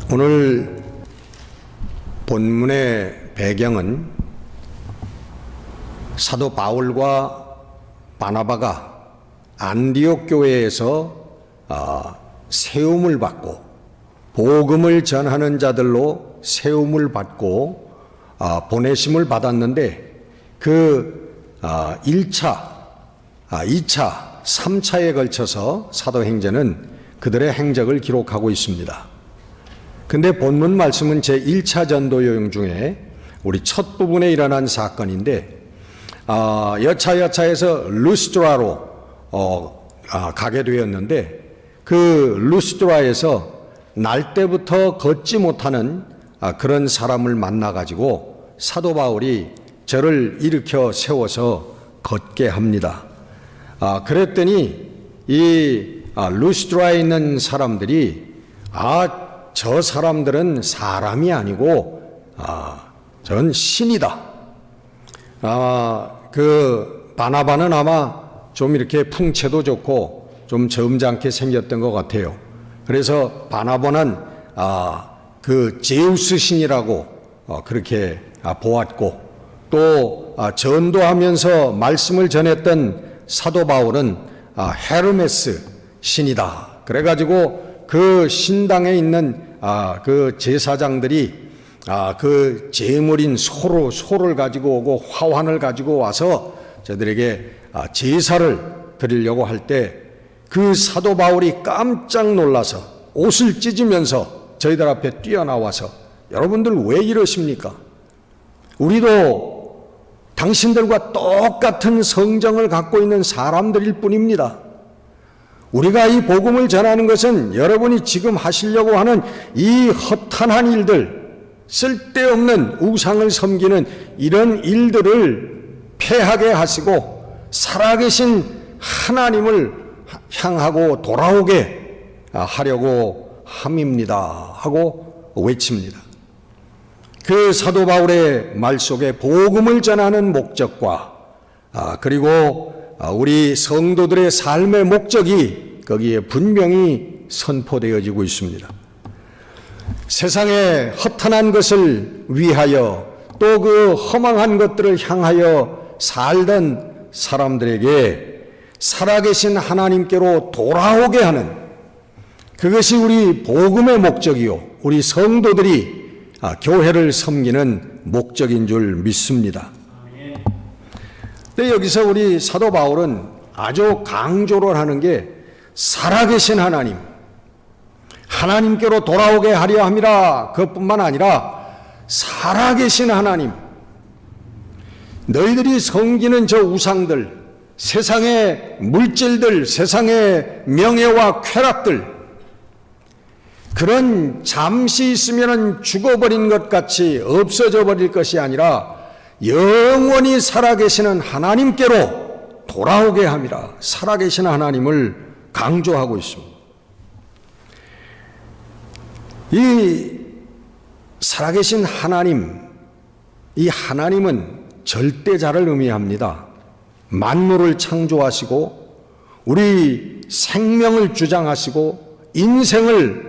오늘 본문의 배경은 사도 바울과 바나바가 안디옥 교회에서 세움을 받고 복음을 전하는 자들로 세움을 받고 보내심을 받았는데 그 1차, 2차, 3차에 걸쳐서 사도행전은 그들의 행적을 기록하고 있습니다. 근데 본문 말씀은 제1차 전도 여행 중에 우리 첫 부분에 일어난 사건인데 여차여차해서 루스드라로 가게 되었는데 그 루스드라에서 날 때부터 걷지 못하는 그런 사람을 만나가지고 사도 바울이 저를 일으켜 세워서 걷게 합니다. 그랬더니 이 루스드라에 있는 사람들이 저 사람들은 사람이 아니고 전 신이다. 그 바나바는 아마 좀 이렇게 풍채도 좋고 좀 점잖게 생겼던 것 같아요. 그래서 바나바는 그 제우스 신이라고 그렇게 보았고 또 전도하면서 말씀을 전했던 사도 바울은 헤르메스 신이다. 그래가지고 그 신당에 있는 그 제사장들이 그 제물인 소를 가지고 오고 화환을 가지고 와서 저들에게 제사를 드리려고 할 때 그 사도 바울이 깜짝 놀라서 옷을 찢으면서 저희들 앞에 뛰어나와서 여러분들 왜 이러십니까? 우리도 당신들과 똑같은 성정을 갖고 있는 사람들일 뿐입니다. 우리가 이 복음을 전하는 것은 여러분이 지금 하시려고 하는 이 허탄한 일들, 쓸데없는 우상을 섬기는 이런 일들을 폐하게 하시고 살아계신 하나님을 향하고 돌아오게 하려고 함입니다 하고 외칩니다. 그 사도 바울의 말 속에 복음을 전하는 목적과 그리고 우리 성도들의 삶의 목적이 거기에 분명히 선포되어지고 있습니다. 세상의 허탄한 것을 위하여 또 그 허망한 것들을 향하여 살던 사람들에게 살아계신 하나님께로 돌아오게 하는 그것이 우리 복음의 목적이요 우리 성도들이 교회를 섬기는 목적인 줄 믿습니다. 근데 여기서 우리 사도 바울은 아주 강조를 하는 게 살아계신 하나님께로 돌아오게 하려 함이라. 그것뿐만 아니라 살아계신 하나님, 너희들이 섬기는 저 우상들, 세상의 물질들, 세상의 명예와 쾌락들, 그런 잠시 있으면 죽어버린 것 같이 없어져 버릴 것이 아니라 영원히 살아계시는 하나님께로 돌아오게 함이라. 살아계신 하나님을 강조하고 있습니다. 이 살아계신 하나님, 이 하나님은 절대자를 의미합니다. 만물을 창조하시고 우리 생명을 주장하시고 인생을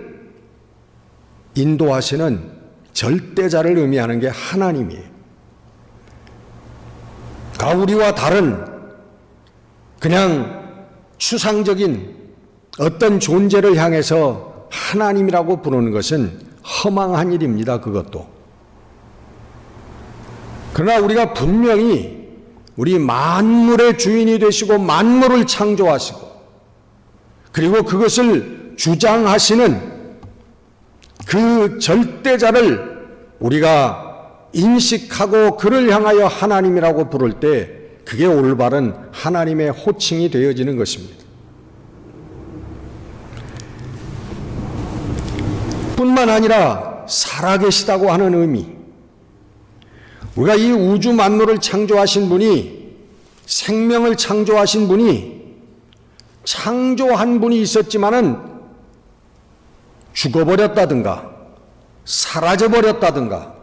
인도하시는 절대자를 의미하는 게 하나님이에요. 우리와 다른 그냥 추상적인 어떤 존재를 향해서 하나님이라고 부르는 것은 허망한 일입니다. 그것도. 그러나 우리가 분명히 우리 만물의 주인이 되시고 만물을 창조하시고 그리고 그것을 주장하시는 그 절대자를 우리가 인식하고 그를 향하여 하나님이라고 부를 때 그게 올바른 하나님의 호칭이 되어지는 것입니다. 뿐만 아니라 살아계시다고 하는 의미, 우리가 이 우주 만물을 창조하신 분이, 생명을 창조하신 분이, 창조한 분이 있었지만은 죽어버렸다든가 사라져버렸다든가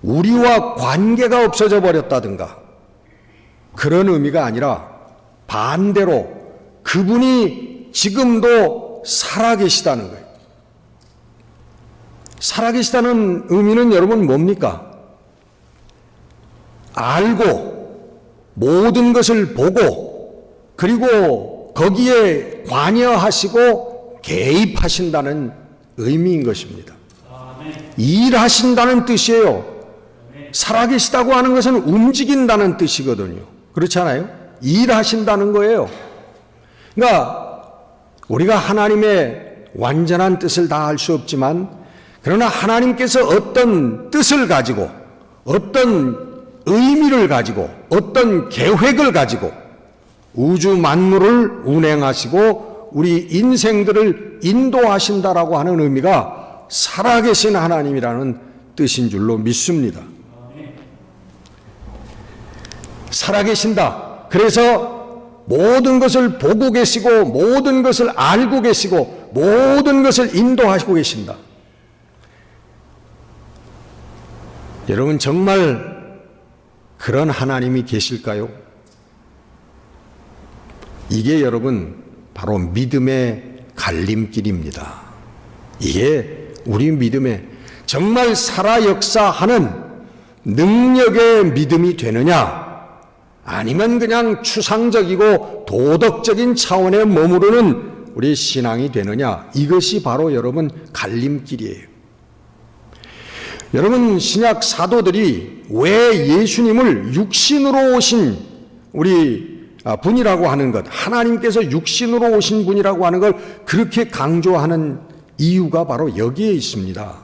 우리와 관계가 없어져 버렸다든가 그런 의미가 아니라 반대로 그분이 지금도 살아계시다는 거예요. 살아계시다는 의미는 여러분 뭡니까? 알고 모든 것을 보고 그리고 거기에 관여하시고 개입하신다는 의미인 것입니다. 일하신다는 뜻이에요. 살아계시다고 하는 것은 움직인다는 뜻이거든요. 그렇지 않아요? 일하신다는 거예요. 그러니까 우리가 하나님의 완전한 뜻을 다 알 수 없지만 그러나 하나님께서 어떤 뜻을 가지고 어떤 의미를 가지고 어떤 계획을 가지고 우주 만물을 운행하시고 우리 인생들을 인도하신다라고 하는 의미가 살아계신 하나님이라는 뜻인 줄로 믿습니다. 살아계신다. 그래서 모든 것을 보고 계시고 모든 것을 알고 계시고 모든 것을 인도하시고 계신다. 여러분 정말 그런 하나님이 계실까요? 이게 여러분 바로 믿음의 갈림길입니다. 이게 우리 믿음의 정말 살아 역사하는 능력의 믿음이 되느냐 아니면 그냥 추상적이고 도덕적인 차원에 머무르는 우리 신앙이 되느냐 이것이 바로 여러분 갈림길이에요. 여러분 신약 사도들이 왜 예수님을 육신으로 오신 우리 분이라고 하는 것 하나님께서 육신으로 오신 분이라고 하는 걸 그렇게 강조하는 이유가 바로 여기에 있습니다.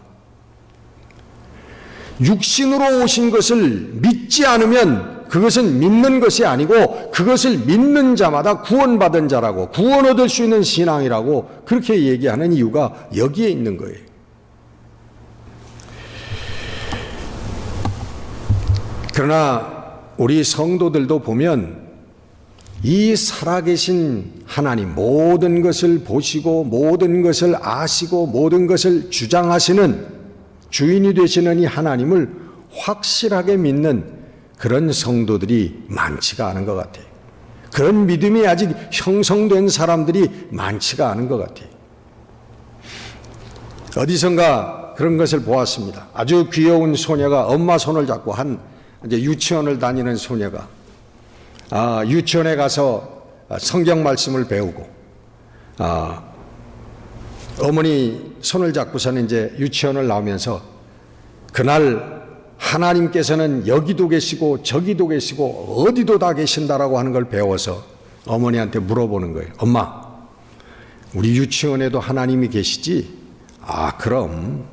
육신으로 오신 것을 믿지 않으면 그것은 믿는 것이 아니고 그것을 믿는 자마다 구원받은 자라고 구원 얻을 수 있는 신앙이라고 그렇게 얘기하는 이유가 여기에 있는 거예요. 그러나 우리 성도들도 보면 이 살아계신 하나님 모든 것을 보시고 모든 것을 아시고 모든 것을 주장하시는 주인이 되시는 이 하나님을 확실하게 믿는 그런 성도들이 많지가 않은 것 같아요. 그런 믿음이 아직 형성된 사람들이 많지가 않은 것 같아요. 어디선가 그런 것을 보았습니다. 아주 귀여운 소녀가 엄마 손을 잡고 이제 유치원을 다니는 소녀가 유치원에 가서 성경 말씀을 배우고 어머니 손을 잡고서는 이제 유치원을 나오면서 그날 하나님께서는 여기도 계시고 저기도 계시고 어디도 다 계신다라고 하는 걸 배워서 어머니한테 물어보는 거예요. 엄마, 우리 유치원에도 하나님이 계시지? 그럼.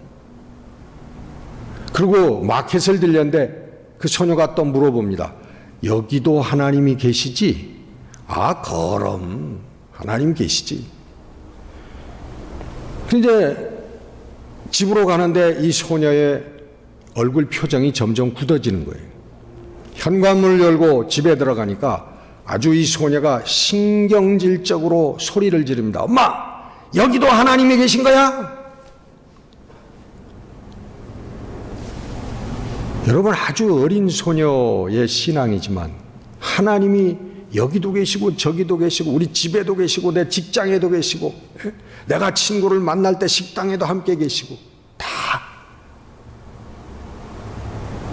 그리고 마켓을 들렸는데 그 소녀가 또 물어봅니다. 여기도 하나님이 계시지? 그럼 하나님 계시지. 이제 집으로 가는데 이 소녀의 얼굴 표정이 점점 굳어지는 거예요. 현관문을 열고 집에 들어가니까 아주 이 소녀가 신경질적으로 소리를 지릅니다. 엄마, 여기도 하나님이 계신 거야? 여러분 아주 어린 소녀의 신앙이지만 하나님이 여기도 계시고 저기도 계시고 우리 집에도 계시고 내 직장에도 계시고 내가 친구를 만날 때 식당에도 함께 계시고 다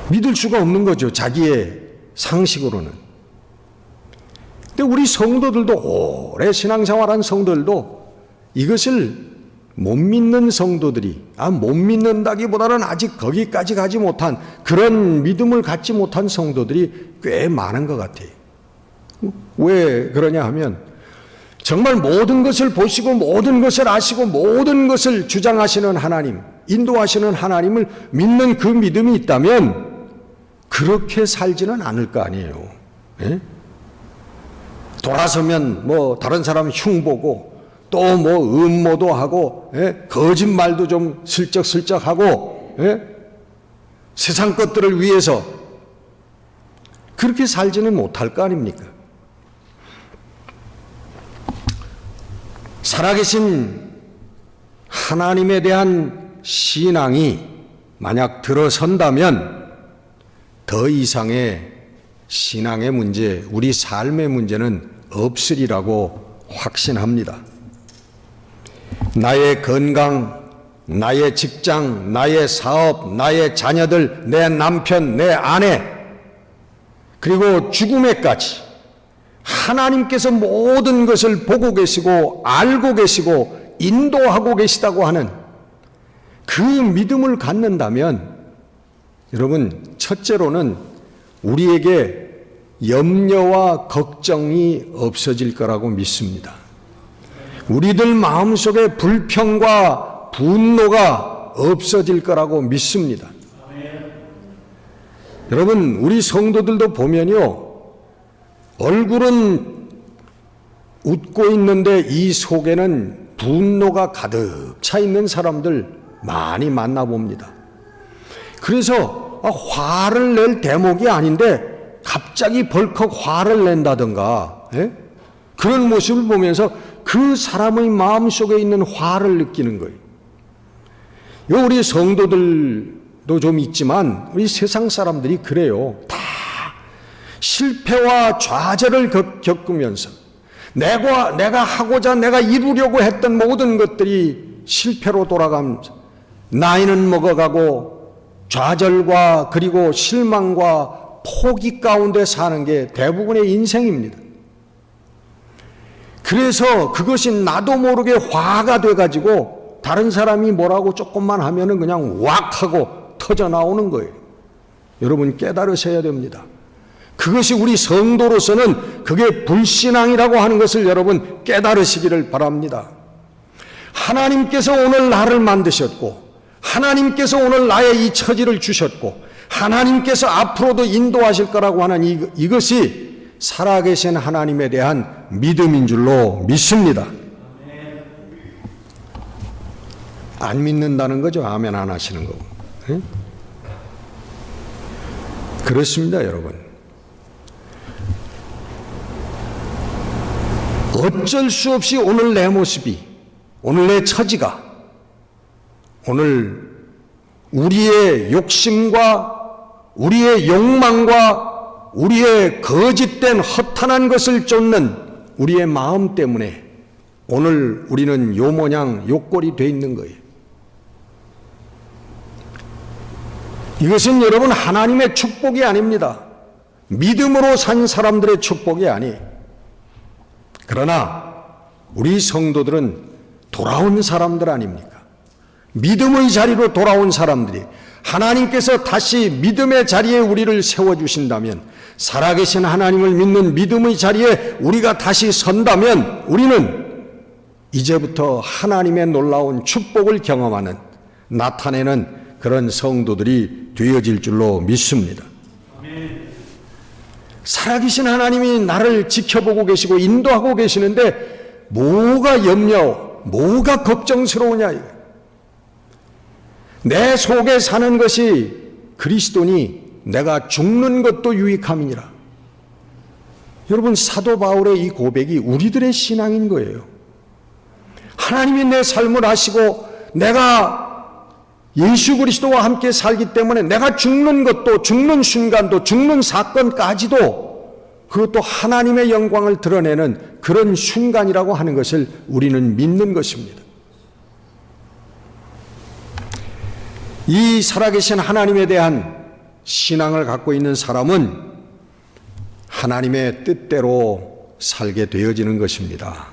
믿을 수가 없는 거죠. 자기의 상식으로는. 근데 우리 성도들도 오래 신앙생활한 성도들도 이것을 못 믿는 성도들이 못 믿는다기보다는 아직 거기까지 가지 못한 그런 믿음을 갖지 못한 성도들이 꽤 많은 것 같아요. 왜 그러냐 하면 정말 모든 것을 보시고 모든 것을 아시고 모든 것을 주장하시는 하나님, 인도하시는 하나님을 믿는 그 믿음이 있다면 그렇게 살지는 않을 거 아니에요. 예? 돌아서면 다른 사람 흉보고 또 음모도 하고 거짓말도 좀 슬쩍슬쩍 하고 세상 것들을 위해서 그렇게 살지는 못할 거 아닙니까? 살아계신 하나님에 대한 신앙이 만약 들어선다면 더 이상의 신앙의 문제, 우리 삶의 문제는 없으리라고 확신합니다. 나의 건강, 나의 직장, 나의 사업, 나의 자녀들, 내 남편, 내 아내, 그리고 죽음에까지 하나님께서 모든 것을 보고 계시고 알고 계시고 인도하고 계시다고 하는 그 믿음을 갖는다면 여러분, 첫째로는 우리에게 염려와 걱정이 없어질 거라고 믿습니다. 우리들 마음속에 불평과 분노가 없어질 거라고 믿습니다. 여러분, 우리 성도들도 보면요, 얼굴은 웃고 있는데 이 속에는 분노가 가득 차 있는 사람들 많이 만나봅니다. 그래서 화를 낼 대목이 아닌데 갑자기 벌컥 화를 낸다든가, 그런 모습을 보면서 그 사람의 마음속에 있는 화를 느끼는 거예요. 우리 성도들도 좀 있지만 우리 세상 사람들이 그래요. 다 실패와 좌절을 겪으면서 내가 하고자 내가 이루려고 했던 모든 것들이 실패로 돌아가면서 나이는 먹어가고 좌절과 그리고 실망과 포기 가운데 사는 게 대부분의 인생입니다. 그래서 그것이 나도 모르게 화가 돼가지고 다른 사람이 뭐라고 조금만 하면은 그냥 왁 하고 터져 나오는 거예요. 여러분 깨달으셔야 됩니다. 그것이 우리 성도로서는 그게 불신앙이라고 하는 것을 여러분 깨달으시기를 바랍니다. 하나님께서 오늘 나를 만드셨고 하나님께서 오늘 나의 이 처지를 주셨고 하나님께서 앞으로도 인도하실 거라고 하는 이것이 살아계신 하나님에 대한 믿음인 줄로 믿습니다. 안 믿는다는 거죠. 아멘 안 하시는 거고. 그렇습니다, 여러분. 어쩔 수 없이 오늘 내 모습이, 오늘 내 처지가, 오늘 우리의 욕심과 우리의 욕망과 우리의 거짓된 허탄한 것을 쫓는 우리의 마음 때문에 오늘 우리는 요 모양 요 꼴이 돼 있는 거예요. 이것은 여러분 하나님의 축복이 아닙니다. 믿음으로 산 사람들의 축복이 아니에요. 그러나 우리 성도들은 돌아온 사람들 아닙니까? 믿음의 자리로 돌아온 사람들이 하나님께서 다시 믿음의 자리에 우리를 세워주신다면, 살아계신 하나님을 믿는 믿음의 자리에 우리가 다시 선다면 우리는 이제부터 하나님의 놀라운 축복을 경험하는, 나타내는 그런 성도들이 되어질 줄로 믿습니다. 살아계신 하나님이 나를 지켜보고 계시고 인도하고 계시는데 뭐가 염려, 뭐가 걱정스러우냐. 내 속에 사는 것이 그리스도니 내가 죽는 것도 유익함이니라. 여러분, 사도 바울의 이 고백이 우리들의 신앙인 거예요. 하나님이 내 삶을 아시고 내가 예수 그리스도와 함께 살기 때문에 내가 죽는 것도, 죽는 순간도, 죽는 사건까지도 그것도 하나님의 영광을 드러내는 그런 순간이라고 하는 것을 우리는 믿는 것입니다. 이 살아계신 하나님에 대한 신앙을 갖고 있는 사람은 하나님의 뜻대로 살게 되어지는 것입니다.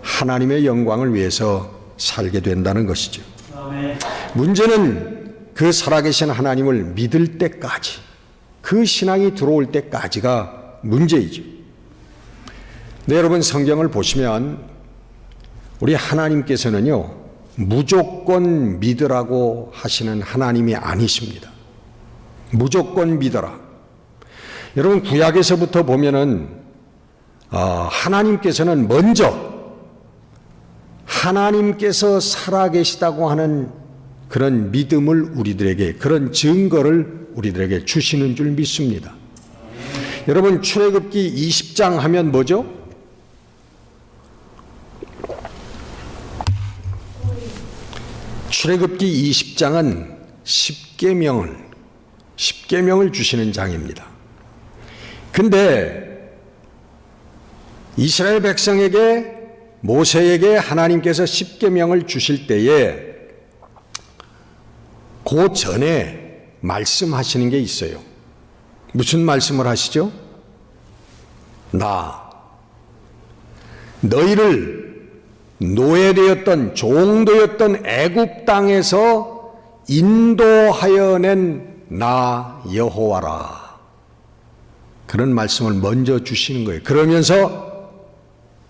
하나님의 영광을 위해서 살게 된다는 것이죠. 문제는 그 살아계신 하나님을 믿을 때까지, 그 신앙이 들어올 때까지가 문제이죠. 네, 여러분 성경을 보시면 우리 하나님께서는요, 무조건 믿으라고 하시는 하나님이 아니십니다. 무조건 믿어라. 여러분 구약에서부터 보면은 하나님께서는 먼저 하나님께서 살아계시다고 하는 그런 믿음을 우리들에게, 그런 증거를 우리들에게 주시는 줄 믿습니다. 여러분 출애굽기 20장 하면 뭐죠? 출애굽기 20장은 10계명을 주시는 장입니다. 근데 이스라엘 백성에게, 모세에게 하나님께서 10계명을 주실 때에 그 전에 말씀하시는 게 있어요. 무슨 말씀을 하시죠? 너희를 노예되었던 종도였던 애굽 땅에서 인도하여 낸 나 여호와라. 그런 말씀을 먼저 주시는 거예요. 그러면서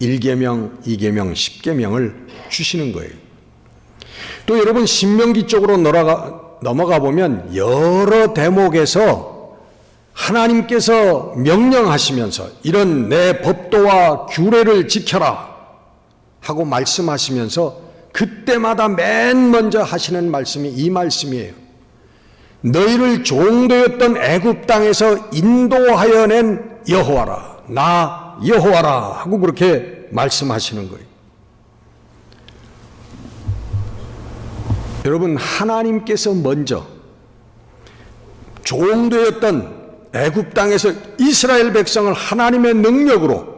1계명, 2계명, 10계명을 주시는 거예요. 또 여러분 신명기 쪽으로 넘어가 보면 여러 대목에서 하나님께서 명령하시면서 이런 내 법도와 규례를 지켜라 하고 말씀하시면서 그때마다 맨 먼저 하시는 말씀이 이 말씀이에요. 너희를 종도였던 애굽 땅에서 인도하여 낸 여호와라. 나 여호와라 하고 그렇게 말씀하시는 거예요. 여러분 하나님께서 먼저 종도였던 애굽 땅에서 이스라엘 백성을 하나님의 능력으로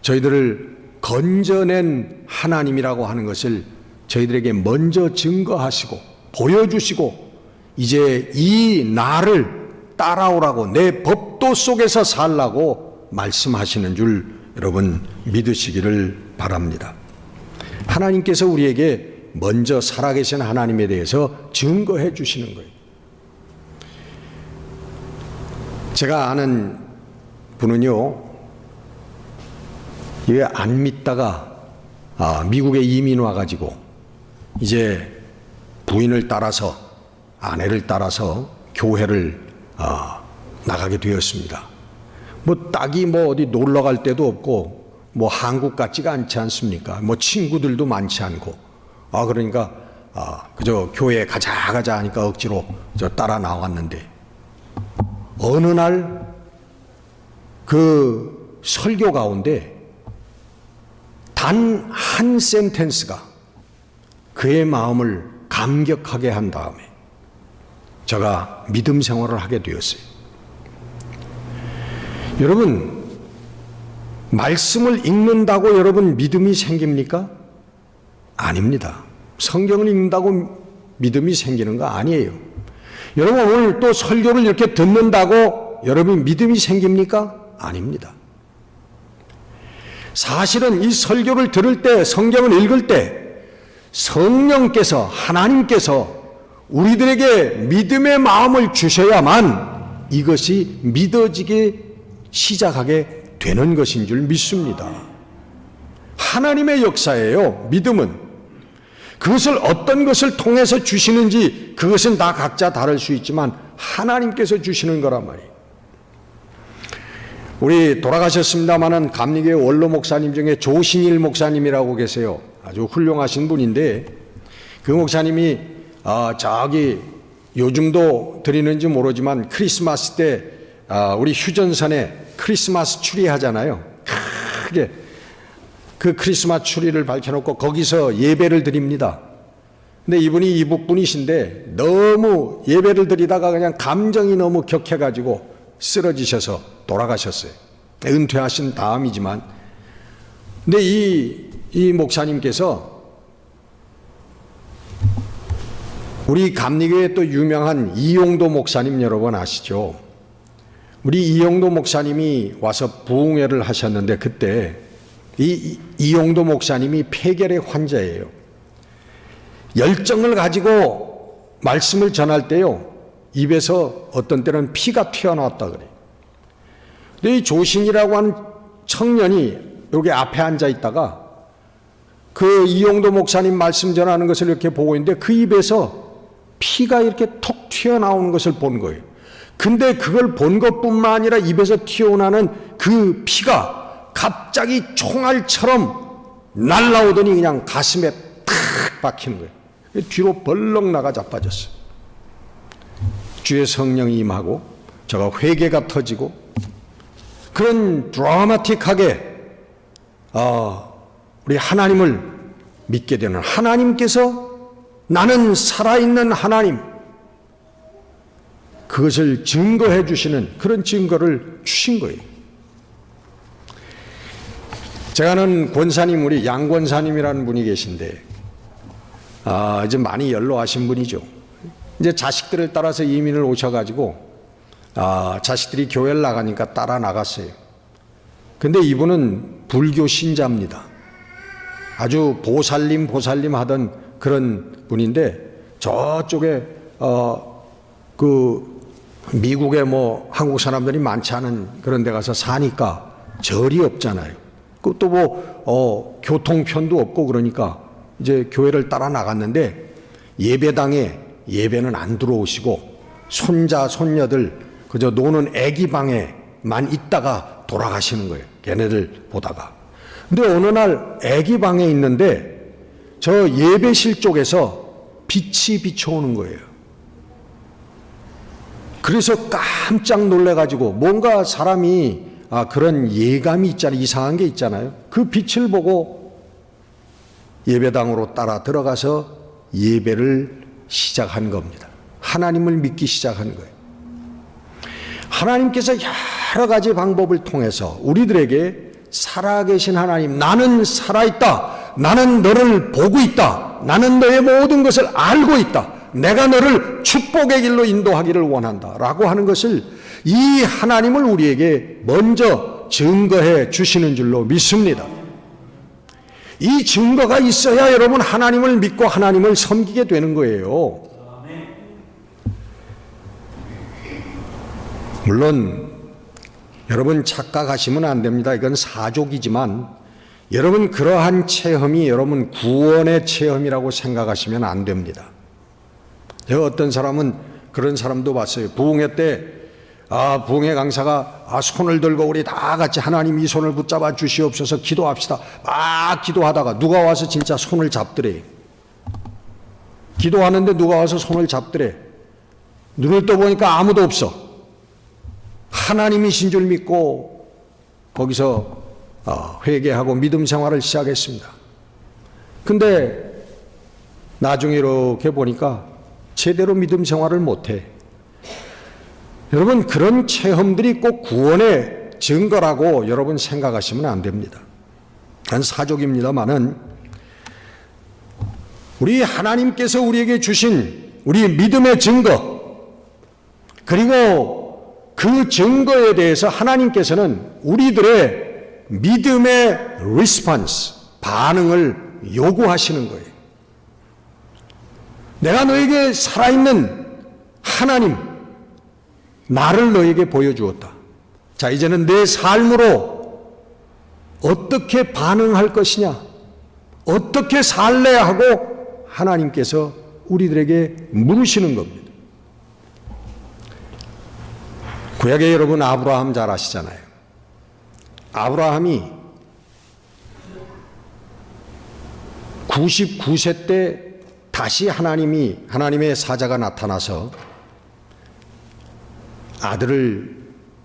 저희들을 건져낸 하나님이라고 하는 것을 저희들에게 먼저 증거하시고 보여주시고 이제 이 나를 따라오라고 내 법도 속에서 살라고 말씀하시는 줄 여러분 믿으시기를 바랍니다. 하나님께서 우리에게 먼저 살아계신 하나님에 대해서 증거해 주시는 거예요. 제가 아는 분은요, 이게 안 믿다가 미국에 이민 와가지고 이제 부인을 따라서 아내를 따라서 교회를 나가게 되었습니다. 뭐 딱히 뭐 어디 놀러 갈 데도 없고 뭐 한국 같지가 않지 않습니까? 뭐 친구들도 많지 않고 그러니까 그저 교회에 가자 하니까 억지로 저 따라 나왔는데 어느 날 그 설교 가운데 단 한 센텐스가 그의 마음을 감격하게 한 다음에 제가 믿음 생활을 하게 되었어요. 여러분, 말씀을 읽는다고 여러분 믿음이 생깁니까? 아닙니다. 성경을 읽는다고 믿음이 생기는 거 아니에요. 여러분 오늘 또 설교를 이렇게 듣는다고 여러분 믿음이 생깁니까? 아닙니다. 사실은 이 설교를 들을 때 성경을 읽을 때 성령께서 하나님께서 우리들에게 믿음의 마음을 주셔야만 이것이 믿어지게 시작하게 되는 것인 줄 믿습니다. 하나님의 역사예요. 믿음은. 그것을 어떤 것을 통해서 주시는지 그것은 다 각자 다를 수 있지만 하나님께서 주시는 거란 말이에요. 우리 돌아가셨습니다마는 감리교회 원로 목사님 중에 조신일 목사님이라고 계세요. 아주 훌륭하신 분인데 그 목사님이 저기 요즘도 드리는지 모르지만 크리스마스 때 우리 휴전선에 크리스마스 추리 하잖아요. 크게 그 크리스마스 추리를 밝혀놓고 거기서 예배를 드립니다. 근데 이분이 이북 분이신데 너무 예배를 드리다가 그냥 감정이 너무 격해가지고 쓰러지셔서 돌아가셨어요. 은퇴하신 다음이지만. 근데 이 목사님께서 우리 감리교회 또 유명한 이용도 목사님 여러분 아시죠? 우리 이용도 목사님이 와서 부흥회를 하셨는데 그때 이용도 목사님이 폐결의 환자예요. 열정을 가지고 말씀을 전할 때요, 입에서 어떤 때는 피가 튀어나왔다 그래요. 근데 이 조신이라고 하는 청년이 여기 앞에 앉아 있다가 그 이용도 목사님 말씀 전하는 것을 이렇게 보고 있는데 그 입에서 피가 이렇게 톡 튀어나오는 것을 본 거예요. 근데 그걸 본 것뿐만 아니라 입에서 튀어나오는 그 피가 갑자기 총알처럼 날라오더니 그냥 가슴에 탁 박히는 거예요. 뒤로 벌렁 나가 자빠졌어요. 주의 성령이 임하고 저가 회개가 터지고 그런 드라마틱하게 우리 하나님을 믿게 되는 하나님께서 나는 살아있는 하나님, 그것을 증거해 주시는 그런 증거를 주신 거예요. 제가 아는 권사님, 우리 양 권사님이라는 분이 계신데 이제 많이 연로하신 분이죠. 이제 자식들을 따라서 이민을 오셔가지고 자식들이 교회를 나가니까 따라 나갔어요. 근데 이분은 불교 신자입니다. 아주 보살님 하던 그런 분인데, 저쪽에 그 미국에 뭐 한국 사람들이 많지 않은 그런 데 가서 사니까 절이 없잖아요. 그것도 뭐 교통편도 없고, 그러니까 이제 교회를 따라 나갔는데 예배당에 예배는 안 들어오시고 손자 손녀들 그저 노는 애기 방에만 있다가 돌아가시는 거예요. 걔네들 보다가. 근데 어느 날 애기 방에 있는데 저 예배실 쪽에서 빛이 비춰오는 거예요. 그래서 깜짝 놀래가지고, 뭔가 사람이 그런 예감이 있잖아요. 이상한 게 있잖아요. 그 빛을 보고 예배당으로 따라 들어가서 예배를 시작한 겁니다. 하나님을 믿기 시작한 거예요. 하나님께서 여러 가지 방법을 통해서 우리들에게 살아계신 하나님, 나는 살아있다, 나는 너를 보고 있다, 나는 너의 모든 것을 알고 있다, 내가 너를 축복의 길로 인도하기를 원한다 라고 하는 것을, 이 하나님을 우리에게 먼저 증거해 주시는 줄로 믿습니다. 이 증거가 있어야 여러분 하나님을 믿고 하나님을 섬기게 되는 거예요. 물론 여러분 착각하시면 안 됩니다. 이건 사족이지만 여러분 그러한 체험이 여러분 구원의 체험이라고 생각하시면 안 됩니다. 제가 어떤 사람은 그런 사람도 봤어요. 부흥회 때 부흥회 강사가 손을 들고 우리 다 같이 하나님 이 손을 붙잡아 주시옵소서 기도합시다. 막 기도하다가 누가 와서 진짜 손을 잡더래. 기도하는데 누가 와서 손을 잡더래. 눈을 떠보니까 아무도 없어. 하나님이신 줄 믿고 거기서 회개하고 믿음 생활을 시작했습니다. 근데 나중에 이렇게 보니까 제대로 믿음 생활을 못해. 여러분 그런 체험들이 꼭 구원의 증거라고 여러분 생각하시면 안 됩니다. 난 사족입니다만은 우리 하나님께서 우리에게 주신 우리 믿음의 증거, 그리고 그 증거에 대해서 하나님께서는 우리들의 믿음의 리스폰스, 반응을 요구하시는 거예요. 내가 너에게 살아있는 하나님, 나를 너에게 보여주었다. 자, 이제는 내 삶으로 어떻게 반응할 것이냐, 어떻게 살래 하고 하나님께서 우리들에게 물으시는 겁니다. 구약의 여러분 아브라함 잘 아시잖아요. 아브라함이 99세 때 다시 하나님의 사자가 나타나서 아들을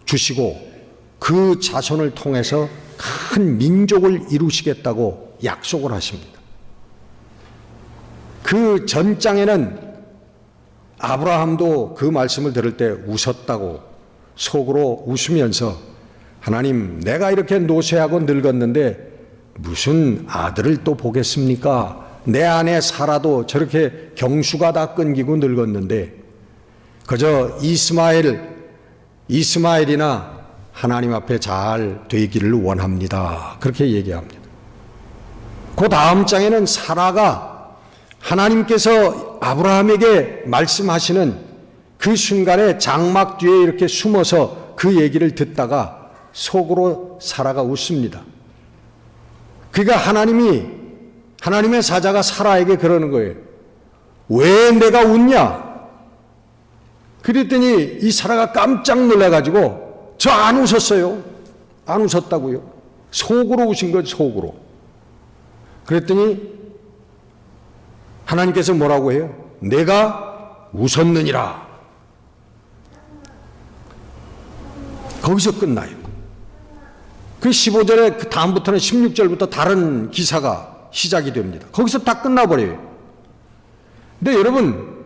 주시고 그 자손을 통해서 큰 민족을 이루시겠다고 약속을 하십니다. 그 전장에는 아브라함도 그 말씀을 들을 때 웃었다고, 속으로 웃으면서 하나님, 내가 이렇게 노쇠하고 늙었는데 무슨 아들을 또 보겠습니까? 내 아내 사라도 저렇게 경수가 다 끊기고 늙었는데 그저 이스마엘이나 하나님 앞에 잘 되기를 원합니다. 그렇게 얘기합니다. 그 다음 장에는 사라가 하나님께서 아브라함에게 말씀하시는 그 순간에 장막 뒤에 이렇게 숨어서 그 얘기를 듣다가 속으로 사라가 웃습니다. 그러니까 하나님의 사자가 사라에게 그러는 거예요. 왜 내가 웃냐? 그랬더니 이 사라가 깜짝 놀라가지고 저 안 웃었어요. 안 웃었다고요. 속으로 웃은 거죠, 속으로. 그랬더니 하나님께서 뭐라고 해요? 내가 웃었느니라. 거기서 끝나요. 그 15절에 그 다음부터는 16절부터 다른 기사가 시작이 됩니다. 거기서 다 끝나버려요. 근데 여러분,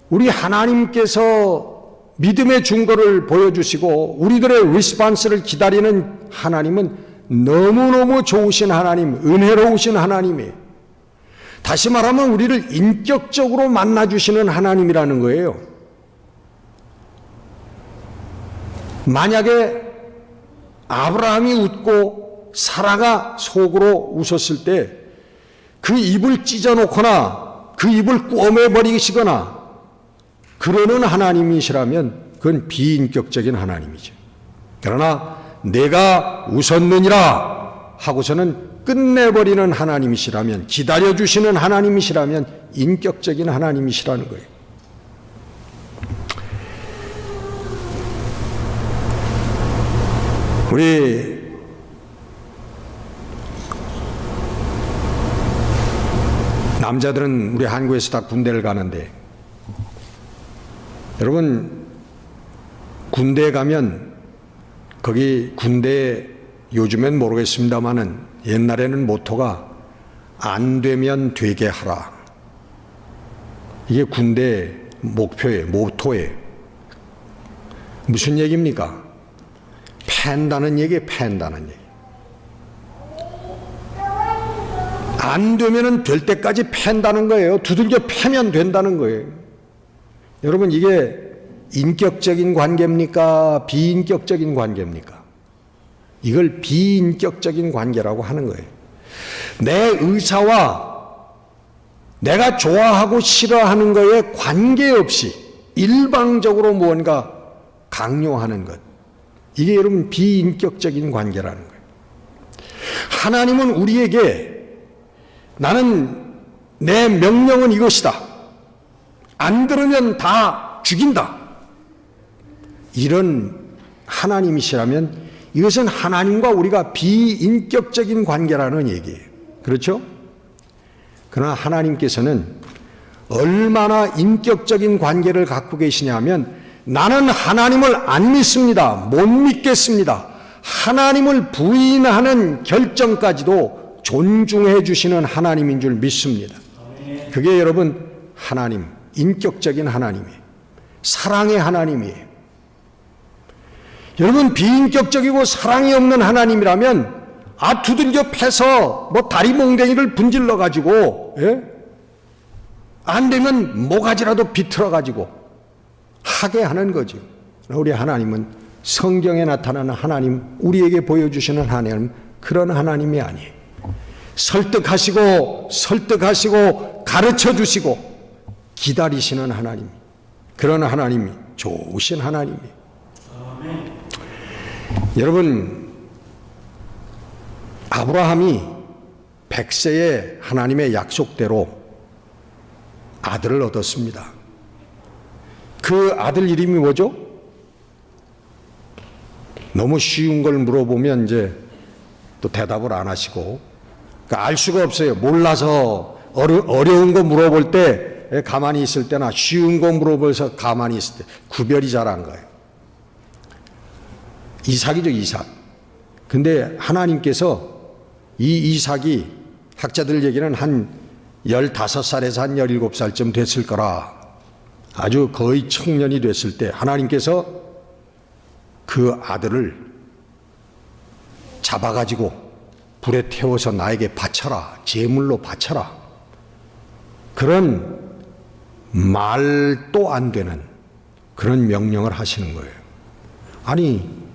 우리 하나님께서 믿음의 증거를 보여주시고 우리들의 리스폰스를 기다리는 하나님은 너무너무 좋으신 하나님, 은혜로우신 하나님이에요. 다시 말하면 우리를 인격적으로 만나주시는 하나님이라는 거예요. 만약에 아브라함이 웃고 사라가 속으로 웃었을 때 그 입을 찢어놓거나 그 입을 꿰매버리시거나 그러는 하나님이시라면 그건 비인격적인 하나님이죠. 그러나 내가 웃었느니라 하고서는 끝내버리는 하나님이시라면, 기다려주시는 하나님이시라면 인격적인 하나님이시라는 거예요. 우리 남자들은 우리 한국에서 다 군대를 가는데, 여러분 군대에 가면 거기 군대 요즘엔 모르겠습니다마는 옛날에는 모토가 안 되면 되게 하라. 이게 군대 목표예요, 모토예요. 무슨 얘기입니까? 팬다는 얘기예요, 팬다는 얘기. 안 되면은 될 때까지 팬다는 거예요. 두들겨 패면 된다는 거예요. 여러분 이게 인격적인 관계입니까? 비인격적인 관계입니까? 이걸 비인격적인 관계라고 하는 거예요. 내 의사와 내가 좋아하고 싫어하는 거에 관계없이 일방적으로 무언가 강요하는 것. 이게 여러분 비인격적인 관계라는 거예요. 하나님은 우리에게 나는 내 명령은 이것이다. 안 들으면 다 죽인다. 이런 하나님이시라면 이것은 하나님과 우리가 비인격적인 관계라는 얘기예요. 그렇죠? 그러나 하나님께서는 얼마나 인격적인 관계를 갖고 계시냐면 나는 하나님을 안 믿습니다. 못 믿겠습니다. 하나님을 부인하는 결정까지도 존중해 주시는 하나님인 줄 믿습니다. 그게 여러분 하나님, 인격적인 하나님이에요. 사랑의 하나님이에요. 여러분 비인격적이고 사랑이 없는 하나님이라면 두들겨 패서 다리 몽댕이를 분질러 가지고 안 되면 모가지라도 비틀어 가지고 하게 하는 거죠. 우리 하나님은 성경에 나타나는 하나님, 우리에게 보여주시는 하나님, 그런 하나님이 아니에요. 설득하시고 가르쳐 주시고 기다리시는 하나님, 그런 하나님이 좋으신 하나님이에요. 여러분 아브라함이 100세에 하나님의 약속대로 아들을 얻었습니다. 그 아들 이름이 뭐죠? 너무 쉬운 걸 물어보면 이제 또 대답을 안 하시고, 그러니까 알 수가 없어요. 몰라서 어려운 거 물어볼 때 가만히 있을 때나 쉬운 거 물어봐서 가만히 있을 때 구별이 잘 안 가요. 이삭이죠, 이삭. 근데 하나님께서 이 이삭이 학자들 얘기는 한 15살에서 한 17살쯤 됐을 거라, 아주 거의 청년이 됐을 때 하나님께서 그 아들을 잡아가지고 불에 태워서 나에게 바쳐라, 제물로 바쳐라. 그런 말도 안 되는 그런 명령을 하시는 거예요. 아니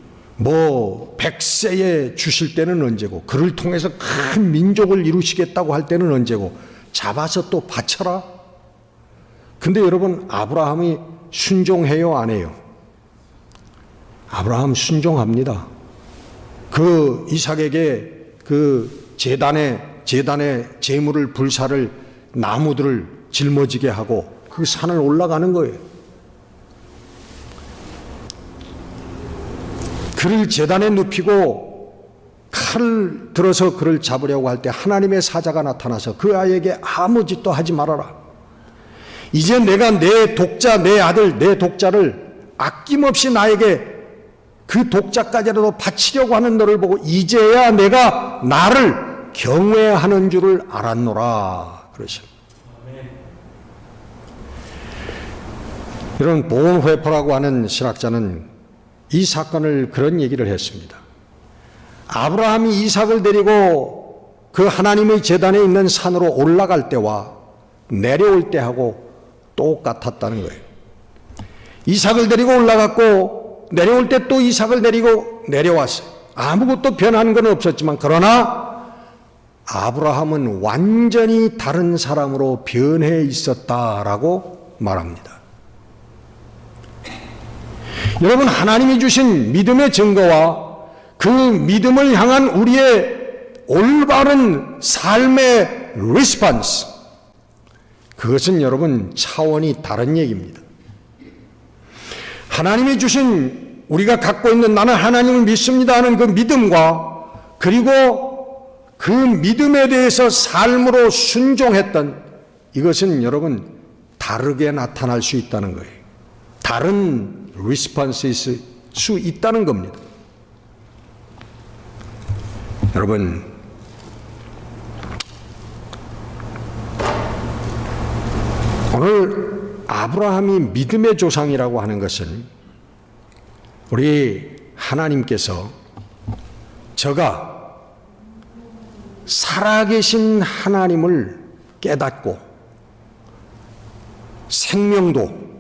100세에 주실 때는 언제고, 그를 통해서 큰 민족을 이루시겠다고 할 때는 언제고, 잡아서 또 바쳐라. 근데 여러분 아브라함이 순종해요, 안 해요? 아브라함 순종합니다. 그 이삭에게 그 제단에 제물을 불사를 나무들을 짊어지게 하고 그 산을 올라가는 거예요. 그를 제단에 눕히고 칼을 들어서 그를 잡으려고 할 때 하나님의 사자가 나타나서 그 아이에게 아무 짓도 하지 말아라. 이제 내가 내 독자, 내 아들, 내 독자를 아낌없이 나에게 그 독자까지라도 바치려고 하는 너를 보고 이제야 내가 나를 경외하는 줄을 알았노라 그러십니다. 이런 보온회퍼라고 하는 신학자는 이 사건을 그런 얘기를 했습니다. 아브라함이 이삭을 데리고 그 하나님의 제단에 있는 산으로 올라갈 때와 내려올 때하고 똑같았다는 거예요. 이삭을 데리고 올라갔고 내려올 때 또 이삭을 데리고 내려왔어요. 아무것도 변한 건 없었지만, 그러나 아브라함은 완전히 다른 사람으로 변해 있었다라고 말합니다. 여러분, 하나님이 주신 믿음의 증거와 그 믿음을 향한 우리의 올바른 삶의 리스폰스, 그것은 여러분 차원이 다른 얘기입니다. 하나님이 주신, 우리가 갖고 있는 나는 하나님을 믿습니다 하는 그 믿음과, 그리고 그 믿음에 대해서 삶으로 순종했던, 이것은 여러분 다르게 나타날 수 있다는 거예요. 다른 리스폰스일 수 있다는 겁니다. 여러분, 오늘 아브라함이 믿음의 조상이라고 하는 것은 우리 하나님께서 저가 살아계신 하나님을 깨닫고 생명도,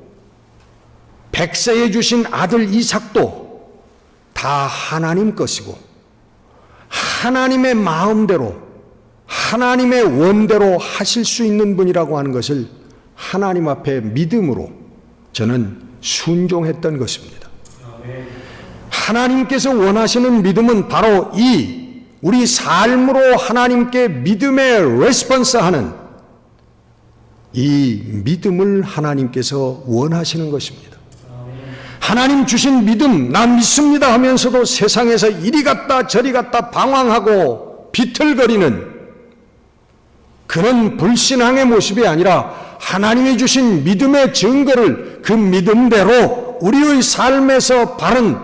백세에 주신 아들 이삭도 다 하나님 것이고 하나님의 마음대로, 하나님의 원대로 하실 수 있는 분이라고 하는 것을 하나님 앞에 믿음으로 저는 순종했던 것입니다. 하나님께서 원하시는 믿음은 바로 이 우리 삶으로 하나님께 믿음의 레스폰스 하는 이 믿음을 하나님께서 원하시는 것입니다. 하나님 주신 믿음, 난 믿습니다 하면서도 세상에서 이리 갔다 저리 갔다 방황하고 비틀거리는 그런 불신앙의 모습이 아니라, 하나님이 주신 믿음의 증거를 그 믿음대로 우리의 삶에서 바른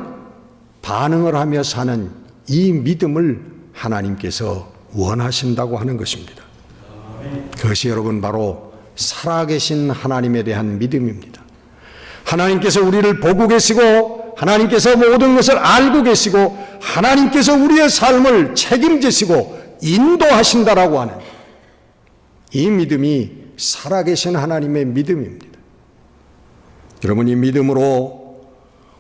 반응을 하며 사는 이 믿음을 하나님께서 원하신다고 하는 것입니다. 그것이 여러분 바로 살아계신 하나님에 대한 믿음입니다. 하나님께서 우리를 보고 계시고, 하나님께서 모든 것을 알고 계시고, 하나님께서 우리의 삶을 책임지시고 인도하신다라고 하는 이 믿음이 살아계신 하나님의 믿음입니다. 여러분, 이 믿음으로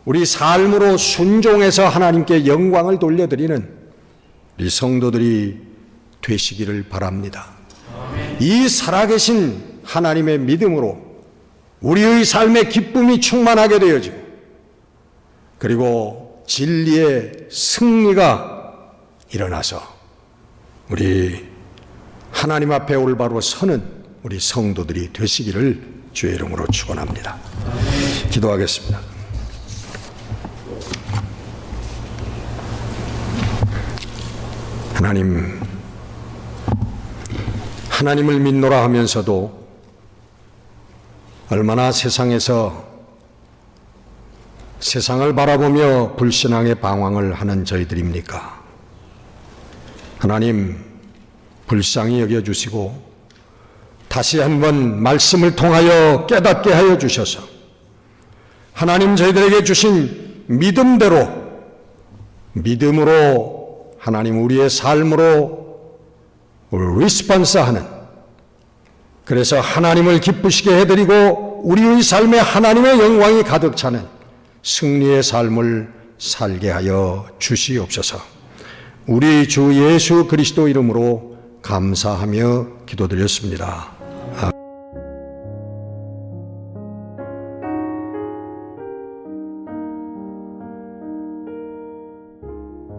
우리 삶으로 순종해서 하나님께 영광을 돌려드리는 우리 성도들이 되시기를 바랍니다. 이 살아계신 하나님의 믿음으로 우리의 삶의 기쁨이 충만하게 되어지고, 그리고 진리의 승리가 일어나서 우리 하나님 앞에 올바로 서는 우리 성도들이 되시기를 주의 이름으로 축원합니다. 기도하겠습니다. 하나님을 믿노라 하면서도 얼마나 세상에서 세상을 바라보며 불신앙의 방황을 하는 저희들입니까? 하나님, 불쌍히 여겨주시고 다시 한번 말씀을 통하여 깨닫게 하여 주셔서 하나님 저희들에게 주신 믿음으로 하나님 우리의 삶으로 리스폰스하는, 그래서 하나님을 기쁘시게 해드리고 우리의 삶에 하나님의 영광이 가득 차는 승리의 삶을 살게 하여 주시옵소서. 우리 주 예수 그리스도 이름으로 감사하며 기도드렸습니다.